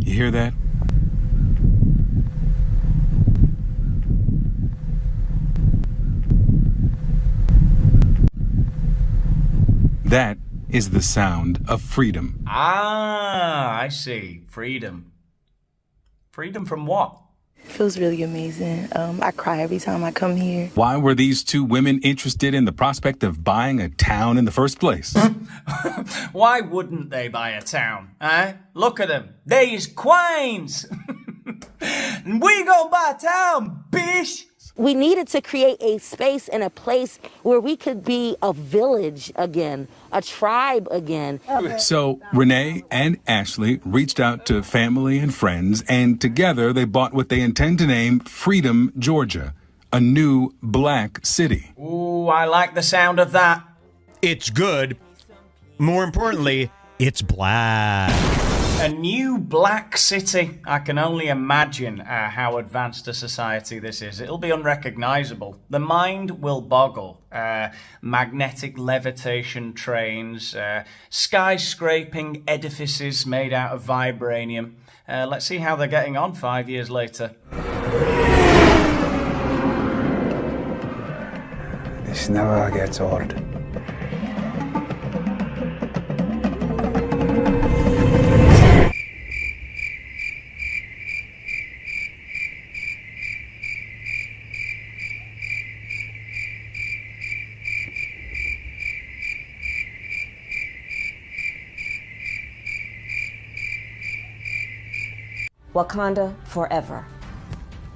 You hear that? That is the sound of freedom. Ah, I see. Freedom. Freedom from what? Feels really amazing. I cry every time I come here. Why were these two women interested in the prospect of buying a town in the first place? Why wouldn't they buy a town, eh? Look at them. They's queens. We gonna buy a town, bish. We needed to create a space and a place where we could be a village again, a tribe again. So Renee and Ashley reached out to family and friends, and together they bought what they intend to name Freedom, Georgia, a new black city. Ooh, I like the sound of that. It's good. More importantly, it's black. A new black city. I can only imagine how advanced a society this is. It'll be unrecognizable. The mind will boggle. Magnetic levitation trains, skyscraping edifices made out of vibranium. Let's see how they're getting on 5 years later. This never gets old. Wakanda forever.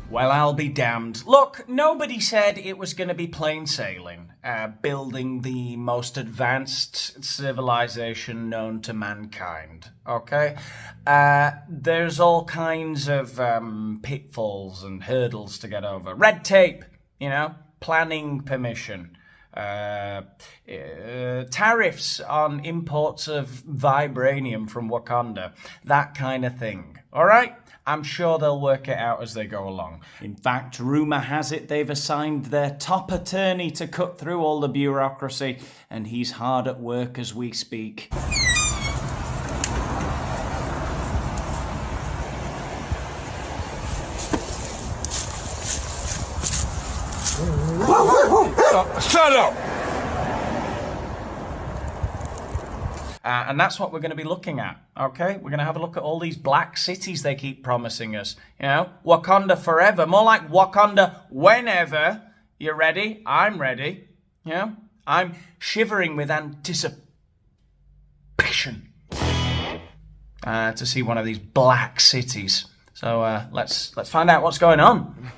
Well, I'll be damned. Look, nobody said it was going to be plain sailing, building the most advanced civilization known to mankind, okay? There's all kinds of pitfalls and hurdles to get over. Red tape, you know, planning permission, tariffs on imports of vibranium from Wakanda, that kind of thing, all right? I'm sure they'll work it out as they go along. In fact, rumour has it they've assigned their top attorney to cut through all the bureaucracy, and he's hard at work as we speak. Shut up! And that's what we're going to be looking at, okay? We're going to have a look at all these black cities they keep promising us. You know, Wakanda forever, more like Wakanda whenever. You ready? I'm ready. You know, I'm shivering with anticipation to see one of these black cities. So let's find out what's going on.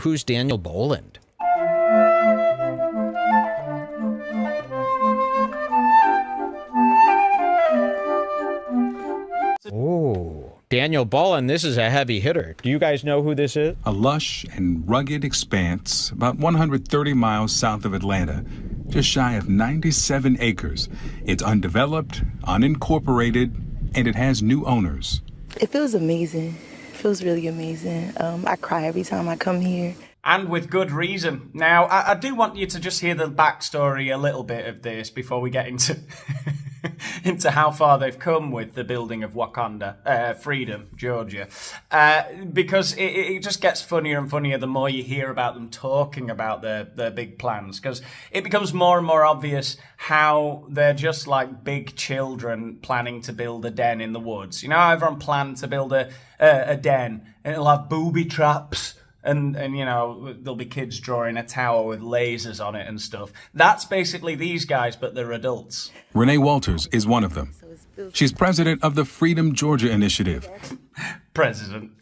Who's Daniel Boland? Oh, Daniel Boland, this is a heavy hitter. Do you guys know who this is? A lush and rugged expanse about 130 miles south of Atlanta, just shy of 97 acres. It's undeveloped, unincorporated, and it has new owners. It feels amazing. It feels really amazing. I cry every time I come here. And with good reason. Now, I do want you to just hear the backstory a little bit of this before we get into into how far they've come with the building of Wakanda, Freedom, Georgia. Because it just gets funnier and funnier the more you hear about them talking about their big plans. Because it becomes more and more obvious how they're just like big children planning to build a den in the woods. You know how everyone planned to build a den and it'll have booby traps. And you know, there'll be kids drawing a tower with lasers on it and stuff. That's basically these guys, but they're adults. Renee Walters is one of them. She's president of the Freedom Georgia Initiative. President.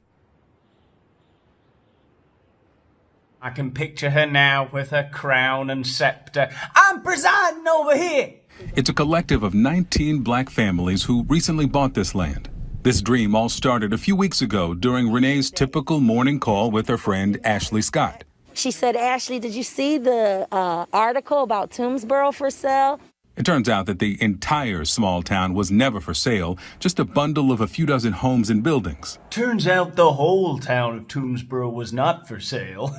I can picture her now with her crown and scepter. I'm presiding over here! It's a collective of 19 black families who recently bought this land. This dream all started a few weeks ago during Renee's typical morning call with her friend Ashley Scott. She said, Ashley, did you see the article about Toomsboro for sale? It turns out that the entire small town was never for sale, just a bundle of a few dozen homes and buildings. Turns out the whole town of Toomsboro was not for sale.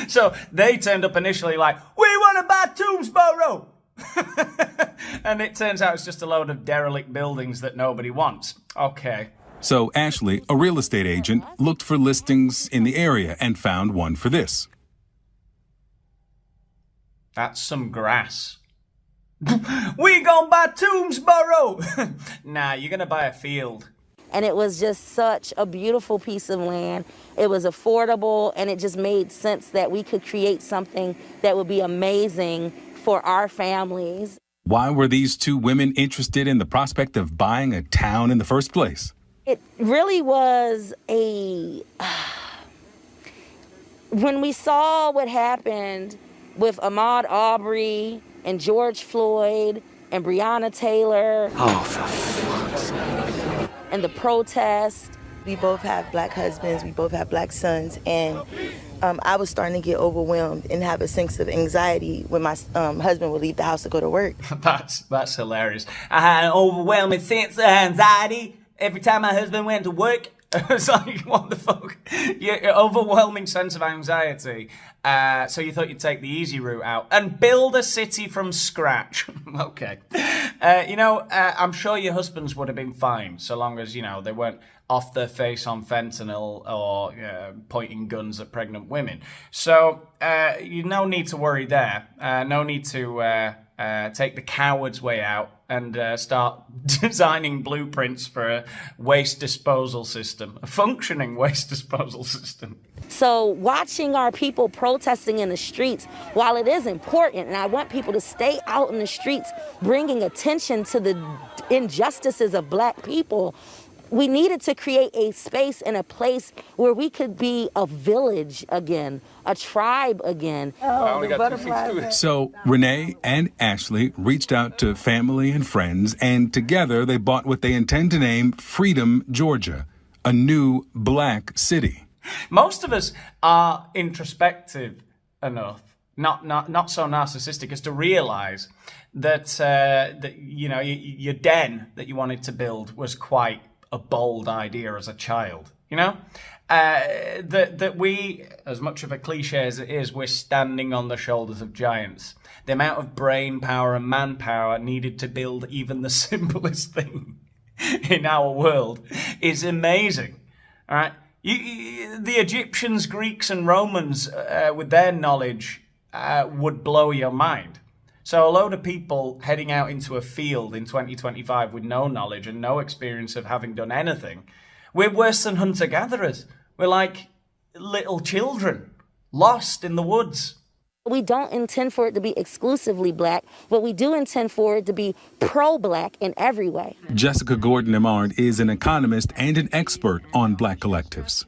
So they turned up initially like, we want to buy Toomsboro! And it turns out it's just a load of derelict buildings that nobody wants. Okay. So Ashley, a real estate agent, looked for listings in the area and found one for this. That's some grass. We gonna buy Tombsboro! Nah, you're gonna buy a field. And it was just such a beautiful piece of land. It was affordable, and it just made sense that we could create something that would be amazing for our families. Why were these two women interested in the prospect of buying a town in the first place? It really was when we saw what happened with Ahmaud Arbery and George Floyd and Breonna Taylor. Oh, for fuck's sake. And the protest. We both have black husbands, we both have black sons, and I was starting to get overwhelmed and have a sense of anxiety when my husband would leave the house to go to work. That's hilarious. I had an overwhelming sense of anxiety every time my husband went to work. It's like, what the fuck? Your overwhelming sense of anxiety. So you thought you'd take the easy route out and build a city from scratch. Okay. I'm sure your husbands would have been fine so long as, they weren't off their face on fentanyl or pointing guns at pregnant women. So no need to worry there. No need to take the coward's way out and start designing blueprints for a waste disposal system, a functioning waste disposal system. So watching our people protesting in the streets, while it is important, and I want people to stay out in the streets, bringing attention to the injustices of black people, we needed to create a space and a place where we could be a village again, a tribe again. So Renee and Ashley reached out to family and friends, and together they bought what they intend to name Freedom, Georgia, a new black city. Most of us are introspective enough, not so narcissistic as to realize that your den that you wanted to build was quite a bold idea as a child. That we, as much of a cliche as it is, we're standing on the shoulders of giants. The amount of brain power and manpower needed to build even the simplest thing in our world is amazing. All right. The Egyptians, Greeks, and Romans, with their knowledge, would blow your mind. So a load of people heading out into a field in 2025 with no knowledge and no experience of having done anything, we're worse than hunter-gatherers. We're like little children, lost in the woods. We don't intend for it to be exclusively black, but we do intend for it to be pro-black in every way. Jessica Gordon-Amard is an economist and an expert on black collectives.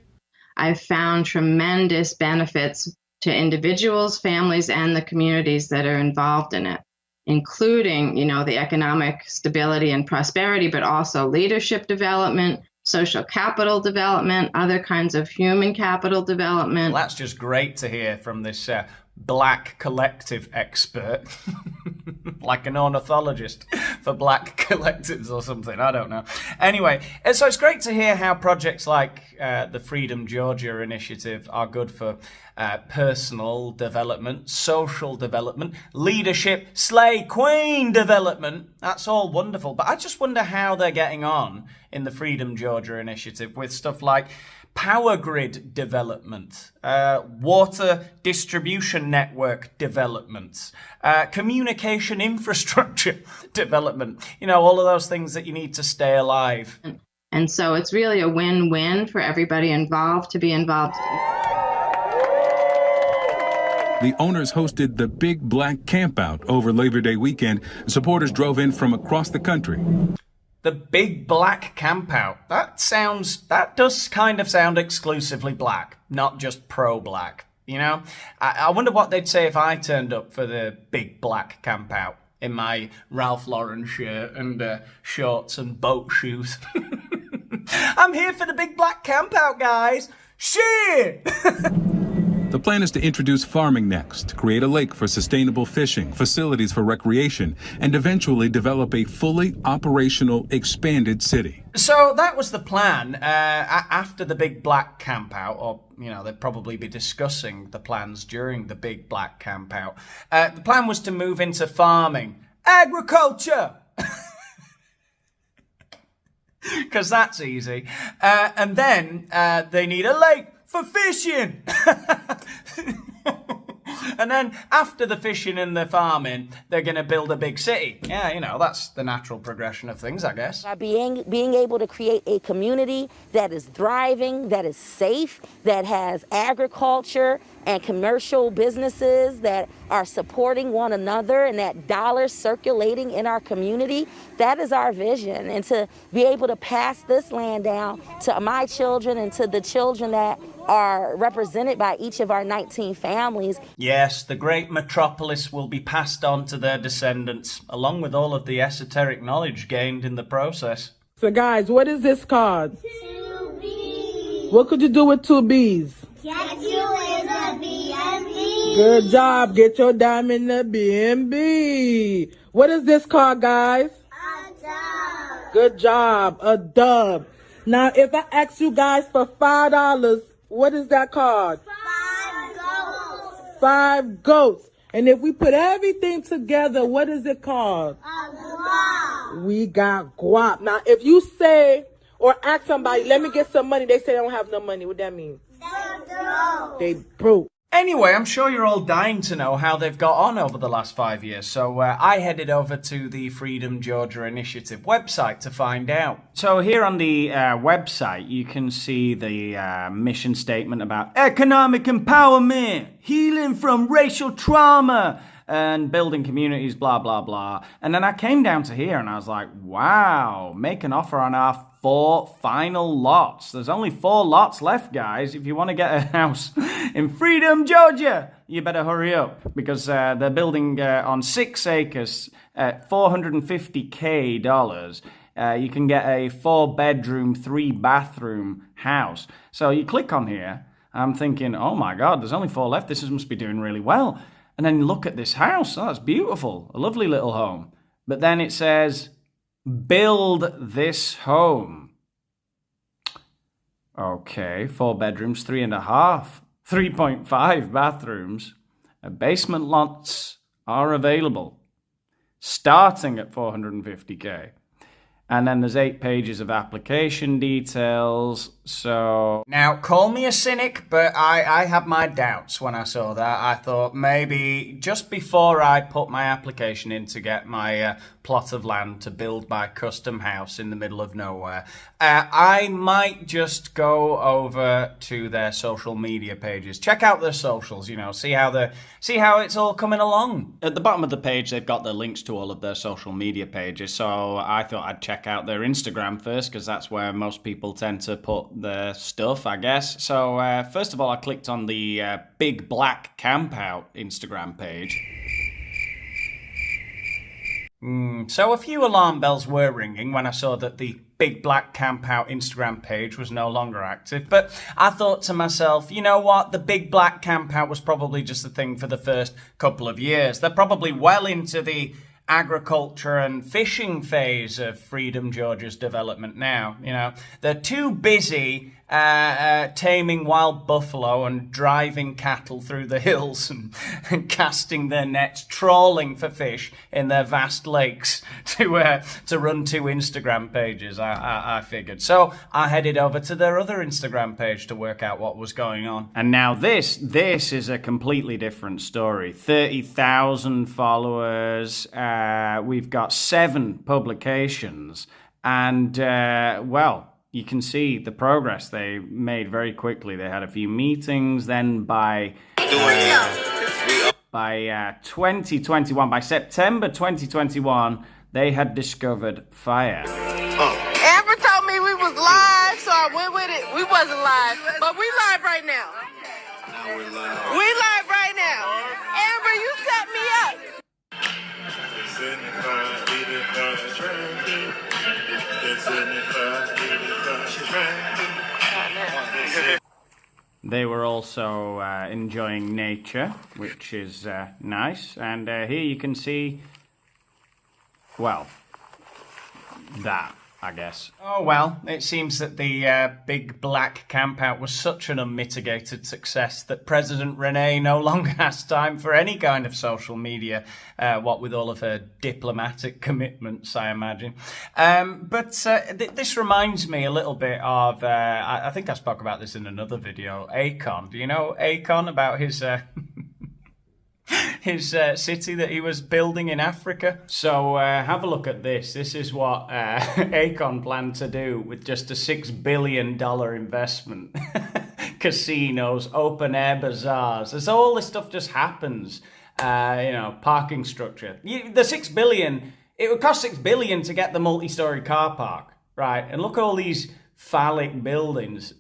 I've found tremendous benefits to individuals, families, and the communities that are involved in it, including, the economic stability and prosperity, but also leadership development, social capital development, other kinds of human capital development. Well, that's just great to hear from this black collective expert, like an ornithologist for black collectives or something, I don't know. Anyway, so it's great to hear how projects like the Freedom Georgia initiative are good for personal development, social development, leadership, slay queen development. That's all wonderful, but I just wonder how they're getting on in the Freedom Georgia initiative with stuff like power grid development, water distribution network development, communication infrastructure development, all of those things that you need to stay alive. And so it's really a win-win for everybody involved to be involved. The owners hosted the Big Black Campout over Labor Day weekend. Supporters drove in from across the country. The Big Black Campout. That does kind of sound exclusively black, not just pro-black, I wonder what they'd say if I turned up for the Big Black Campout in my Ralph Lauren shirt and shorts and boat shoes. I'm here for the Big Black Campout, guys. Shit! The plan is to introduce farming next, create a lake for sustainable fishing, facilities for recreation, and eventually develop a fully operational, expanded city. So that was the plan. After the Big Black Campout, or, they'd probably be discussing the plans during the Big Black Campout. The plan was to move into farming agriculture. Because that's easy. And then they need a lake for fishing. And then after the fishing and the farming, they're going to build a big city. Yeah, you know, that's the natural progression of things, I guess. By being able to create a community that is thriving, that is safe, that has agriculture and commercial businesses that are supporting one another and that dollars circulating in our community, that is our vision. And to be able to pass this land down to my children and to the children that are represented by each of our 19 families. Yes, the great metropolis will be passed on to their descendants, along with all of the esoteric knowledge gained in the process. So guys, what is this called? 2B. What could you do with 2 B's? Get you in the B&B. Good job. Get your dime in the B&B. What is this called, guys? A dub. Good job. A dub. Now, if I ask you guys for $5, what is that called? 5 goats. 5 goats. And if we put everything together, what is it called? A guap. We got guap. Now, if you say or ask somebody, let me get some money, they say they don't have no money. What that mean? They broke. Anyway, I'm sure you're all dying to know how they've got on over the last 5 years, so I headed over to the Freedom Georgia Initiative website to find out. So here on the website, you can see the mission statement about economic empowerment, healing from racial trauma, and building communities, blah, blah, blah. And then I came down to here and I was like, wow, make an offer on our 4 final lots. There's only 4 lots left, guys. If you want to get a house in Freedom, Georgia, you better hurry up because they're building on 6 acres at $450K dollars. You can get a 4-bedroom, 3-bathroom house. So you click on here. I'm thinking, oh my God, there's only 4 left. This must be doing really well. And then look at this house. Oh, that's beautiful. A lovely little home. But then it says, build this home. Okay, 4 bedrooms, 3.5, 3.5 bathrooms. Basement lots are available, starting at $450K. And then there's 8 pages of application details. So now, call me a cynic, but I had my doubts when I saw that. I thought maybe just before I put my application in to get my plot of land to build my custom house in the middle of nowhere, I might just go over to their social media pages, check out their socials, you know, see how it's all coming along. At the bottom of the page, they've got the links to all of their social media pages. So I thought I'd check out their Instagram first because that's where most people tend to put their stuff, I guess. So first of all, I clicked on the Big Black Campout Instagram page. So a few alarm bells were ringing when I saw that the Big Black Campout Instagram page was no longer active. But I thought to myself, you know what? The Big Black Campout was probably just a thing for the first couple of years. They're probably well into the agriculture and fishing phase of Freedom Georgia's development now. You know, they're too busy taming wild buffalo and driving cattle through the hills and casting their nets, trawling for fish in their vast lakes to run 2 Instagram pages, I figured. So I headed over to their other Instagram page to work out what was going on. And now this is a completely different story. 30,000 followers. We've got 7 publications. And, well, you can see the progress they made very quickly. They had a few meetings. Then by 2021, by September 2021, they had discovered fire. Amber told me we was live, so I went with it. We wasn't live, but we live right now. We live right now. Amber, you set me up. They were also enjoying nature, which is nice. And here you can see, well, that. I guess. Oh well, it seems that the big black campout was such an unmitigated success that President Renee no longer has time for any kind of social media, what with all of her diplomatic commitments, I imagine. But this reminds me a little bit of, I think I spoke about this in another video, Acon. Do you know Acon, about his... his city that he was building in Africa? So have a look at this. This is what Acon planned to do with just a $6 billion investment. Casinos, open-air bazaars. As all this stuff just happens, parking structure. The $6 billion, it would cost $6 billion to get the multi-story car park, right? And look at all these phallic buildings.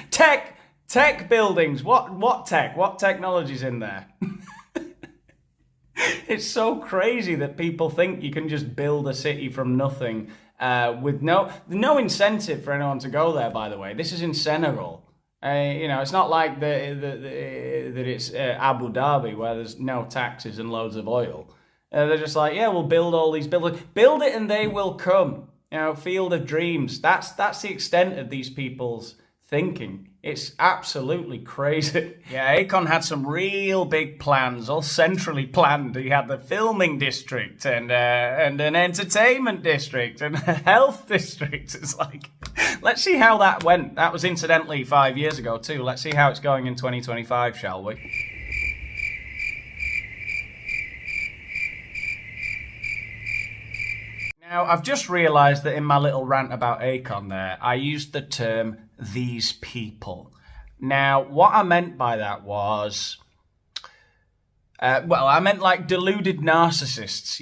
Tech buildings. What tech? What technology's in there? It's so crazy that people think you can just build a city from nothing with no incentive for anyone to go there, by the way. This is in Senegal. It's not like that it's Abu Dhabi where there's no taxes and loads of oil. They're just like, yeah, we'll build all these buildings. Build it and they will come. Field of dreams. That's the extent of these people's thinking. It's absolutely crazy. Yeah, Acon had some real big plans, all centrally planned. He had the filming district and an entertainment district and a health district. It's like, let's see how that went. That was incidentally 5 years ago too. Let's see how it's going in 2025, shall we? Now, I've just realised that in my little rant about Acon there, I used the term "these people." Now, what I meant by that was, I meant like deluded narcissists,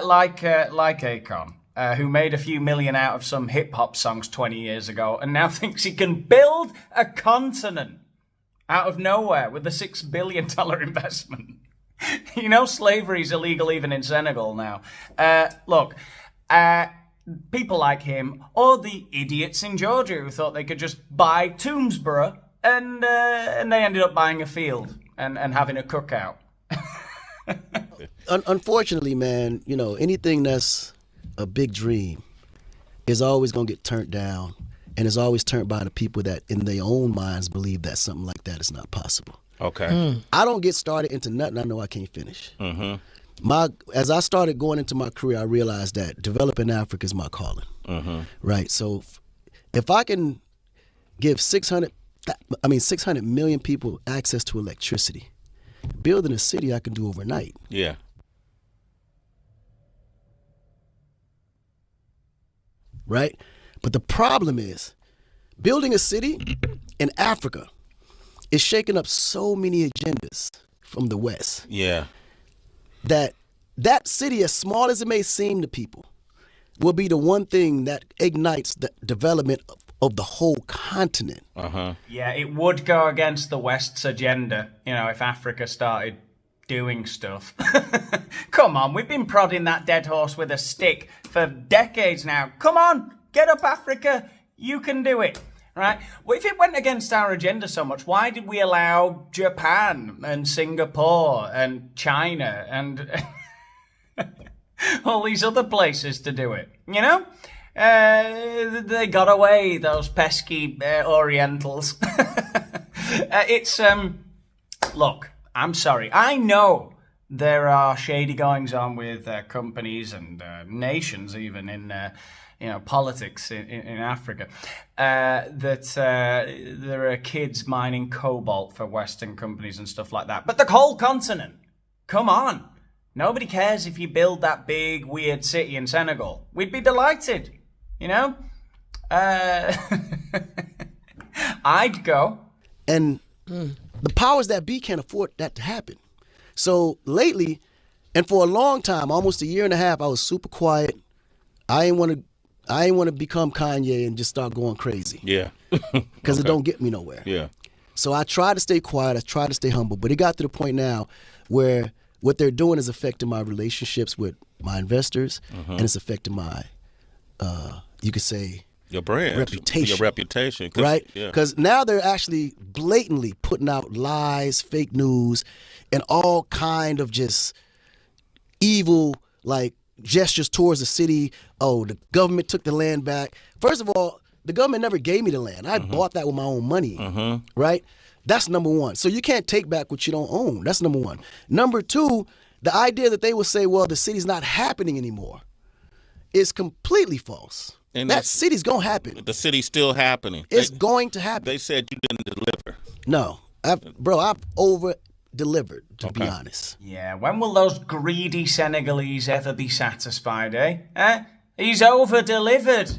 like Acon, who made a few million out of some hip-hop songs 20 years ago and now thinks he can build a continent out of nowhere with a $6 billion investment. Slavery's illegal even in Senegal now. Look, people like him, or the idiots in Georgia who thought they could just buy Toomsboro, and they ended up buying a field and having a cookout. Unfortunately, man, anything that's a big dream is always going to get turned down, and is always turned by the people that in their own minds believe that something like that is not possible. Okay. I don't get started into nothing I know I can't finish. Mm-hmm. As I started going into my career, I realized that developing Africa is my calling. Mm-hmm. Right. So if I can give 600 million people access to electricity, building a city I can do overnight. Yeah. Right. But the problem is building a city in Africa is shaking up so many agendas from the West. Yeah. That city, as small as it may seem to people, will be the one thing that ignites the development of the whole continent. Uh-huh. Yeah, it would go against the West's agenda, if Africa started doing stuff. Come on, we've been prodding that dead horse with a stick for decades now. Come on, get up, Africa. You can do it. Right? Well, if it went against our agenda so much, why did we allow Japan and Singapore and China and all these other places to do it? They got away, those pesky Orientals. Look, I'm sorry. I know there are shady goings on with companies and nations, even in politics in Africa, that there are kids mining cobalt for Western companies and stuff like that. But the whole continent, come on. Nobody cares if you build that big, weird city in Senegal. We'd be delighted, I'd go. And the powers that be can't afford that to happen. So lately, and for a long time, almost a year and a half, I was super quiet. I ain't want to become Kanye and just start going crazy. Yeah. Because it don't get me nowhere. Yeah. So I try to stay quiet. I try to stay humble. But it got to the point now where what they're doing is affecting my relationships with my investors, and it's affecting my, you could say, your brand, reputation. Your reputation. Right? Yeah. Because now they're actually blatantly putting out lies, fake news, and all kind of just evil, gestures towards the city. Oh, the government took the land back. First of all, the government never gave me the land. I bought that with my own money, right? That's number one. So you can't take back what you don't own. That's number one. Number two, the idea that they will say, well, the city's not happening anymore is completely false. And that city's going to happen. The city's still happening. It's going to happen. They said you didn't deliver. No. I've over-delivered, to be honest. Yeah, when will those greedy Senegalese ever be satisfied, eh? He's over-delivered,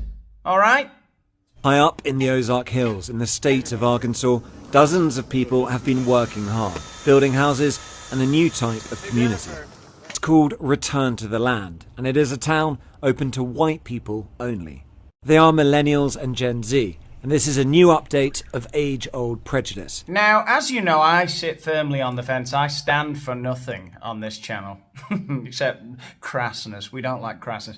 all right? High up in the Ozark Hills, in the state of Arkansas, dozens of people have been working hard, building houses and a new type of community. It's called Return to the Land, and it is a town open to white people only. They are millennials and Gen Z, and this is a new update of age-old prejudice. Now, as you know, I sit firmly on the fence. I stand for nothing on this channel, except crassness. We don't like crassness.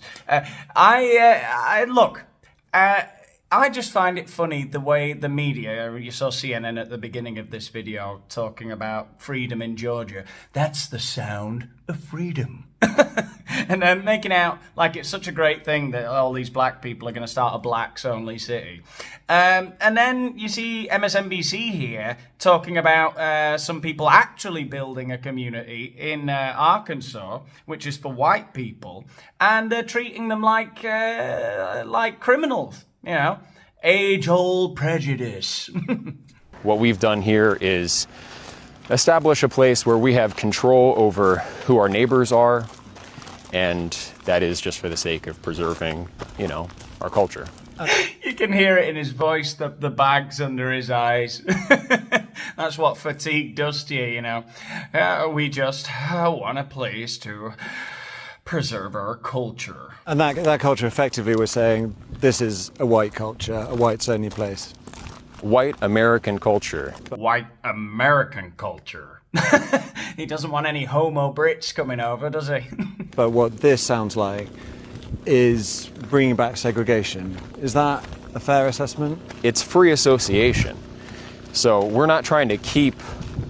I just find it funny the way the media, you saw CNN at the beginning of this video talking about freedom in Georgia. That's the sound of freedom. And they're making out like it's such a great thing that all these black people are going to start a blacks-only city. And then you see MSNBC here talking about some people actually building a community in Arkansas, which is for white people, and they're treating them like criminals. You know, age-old prejudice. What we've done here is establish a place where we have control over who our neighbors are, and that is just for the sake of preserving, you know, our culture. You can hear it in his voice, the bags under his eyes. That's what fatigue does to you, you know. We just want a place to preserve our culture. And that culture, effectively, we're saying this is a white culture, a whites-only place. White American culture. White American culture. He doesn't want any homo Brits coming over, does he? But what this sounds like is bringing back segregation. Is that a fair assessment? It's free association. So we're not trying to keep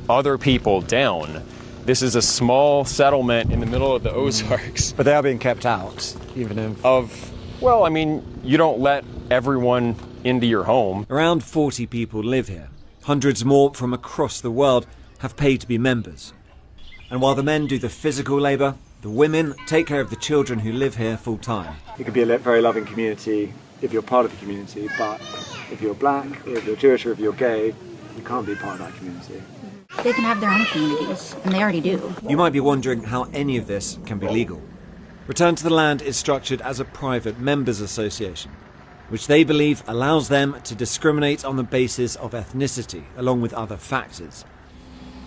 other people down. This is a small settlement in the middle of the Ozarks. But they are being kept out, even if... Well, I mean, you don't let everyone into your home. Around 40 people live here. Hundreds more from across the world have paid to be members. And while the men do the physical labour, the women take care of the children who live here full time. It could be a very loving community if you're part of the community, but if you're black, or if you're Jewish, or if you're gay, you can't be part of that community. They can have their own communities, and they already do. You might be wondering how any of this can be legal. Return to the Land is structured as a private members association, which they believe allows them to discriminate on the basis of ethnicity, along with other factors.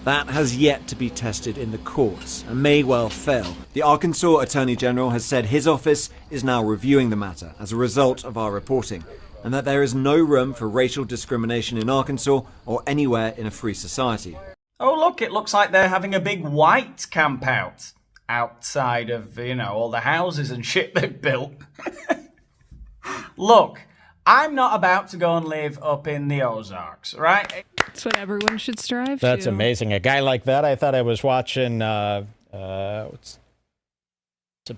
That has yet to be tested in the courts and may well fail. The Arkansas Attorney General has said his office is now reviewing the matter as a result of our reporting, and that there is no room for racial discrimination in Arkansas or anywhere in a free society. Oh, look, it looks like they're having a big white camp out outside of, you know, all the houses and shit they've built. Look, I'm not about to go and live up in the Ozarks, right? That's what everyone should strive That's to. amazing. A guy like that, I thought I was watching, it's a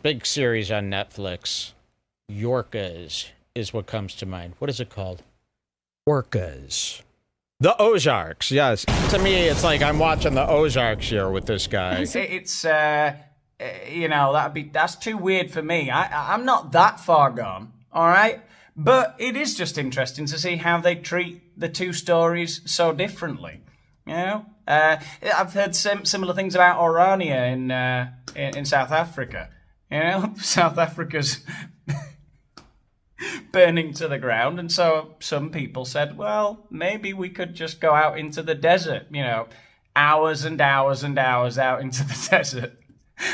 big series on Netflix. Yorkas is what comes to mind. What is it called? Orcas. The Ozarks, yes. To me, it's like I'm watching the Ozarks here with this guy. It's, you know, that's too weird for me. I'm not that far gone, all right? But it is just interesting to see how they treat the two stories so differently. You know, I've heard similar things about Orania in South Africa. You know, South Africa's burning to the ground, and so some people said, well, maybe we could just go out into the desert. You know, hours and hours and hours out into the desert,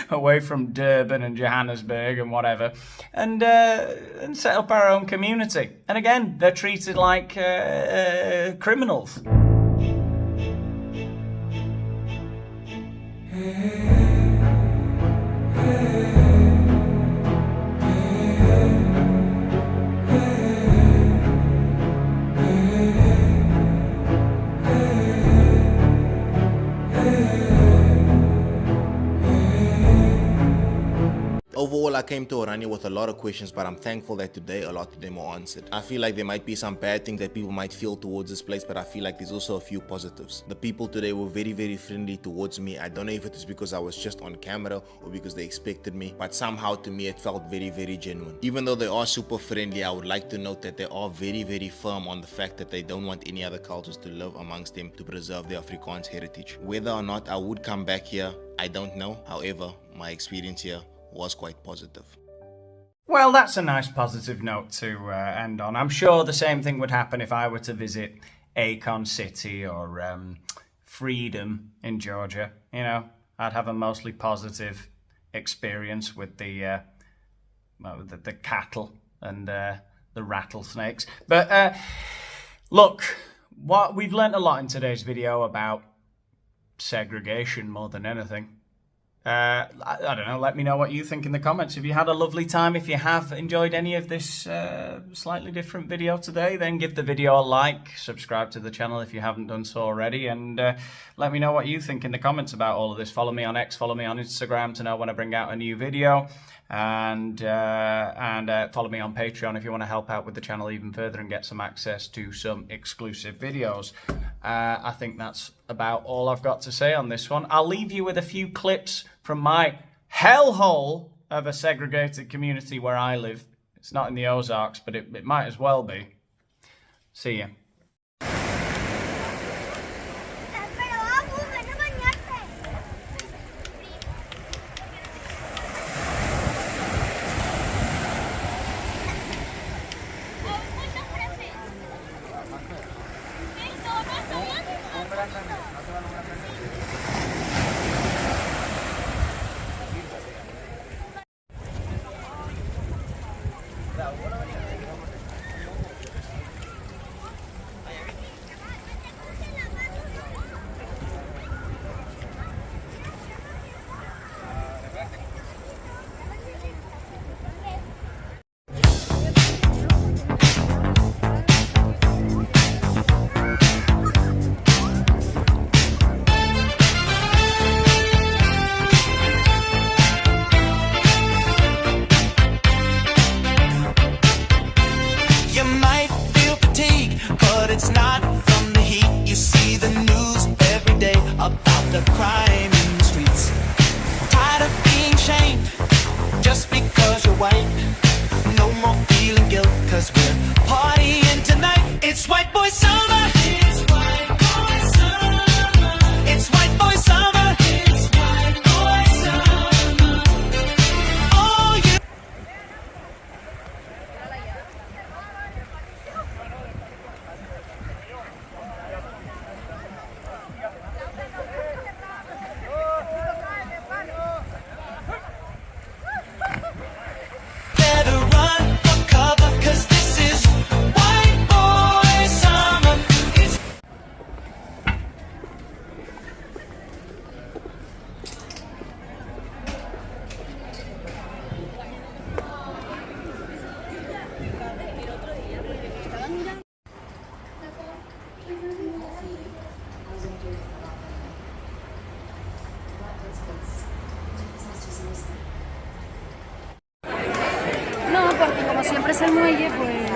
away from Durban and Johannesburg and whatever, and set up our own community. And again, they're treated like criminals. Overall, I came to Orania with a lot of questions, but I'm thankful that today a lot of them were answered. I feel like there might be some bad things that people might feel towards this place, but I feel like there's also a few positives. The people today were very, very friendly towards me. I don't know if it was because I was just on camera or because they expected me, but somehow to me it felt very, very genuine. Even though they are super friendly, I would like to note that they are very, very firm on the fact that they don't want any other cultures to live amongst them to preserve their Afrikaans heritage. Whether or not I would come back here, I don't know. However, my experience here was quite positive. Well, that's a nice positive note to end on. I'm sure the same thing would happen if I were to visit Acon City or Freedom in Georgia. You know, I'd have a mostly positive experience with the cattle and the rattlesnakes. But look, we've learnt a lot in today's video about segregation more than anything. I don't know, let me know what you think in the comments. If you had a lovely time, if you have enjoyed any of this slightly different video today, then give the video a like, subscribe to the channel if you haven't done so already, and let me know what you think in the comments about all of this. Follow me on X, follow me on Instagram to know when I bring out a new video, and follow me on Patreon if you want to help out with the channel even further and get some access to some exclusive videos. I think that's about all I've got to say on this one. I'll leave you with a few clips from my hellhole of a segregated community where I live. It's not in the Ozarks, but it might as well be. See ya. It's not from the heat. You see the news every day about the crime in the streets. Tired of being shamed just because you're white. No more feeling guilt cause we're partying tonight. It's white boy summer. It's white boy summer. It's white boy summer. It's white boy summer. Oh, you. No, porque como siempre es el muelle, pues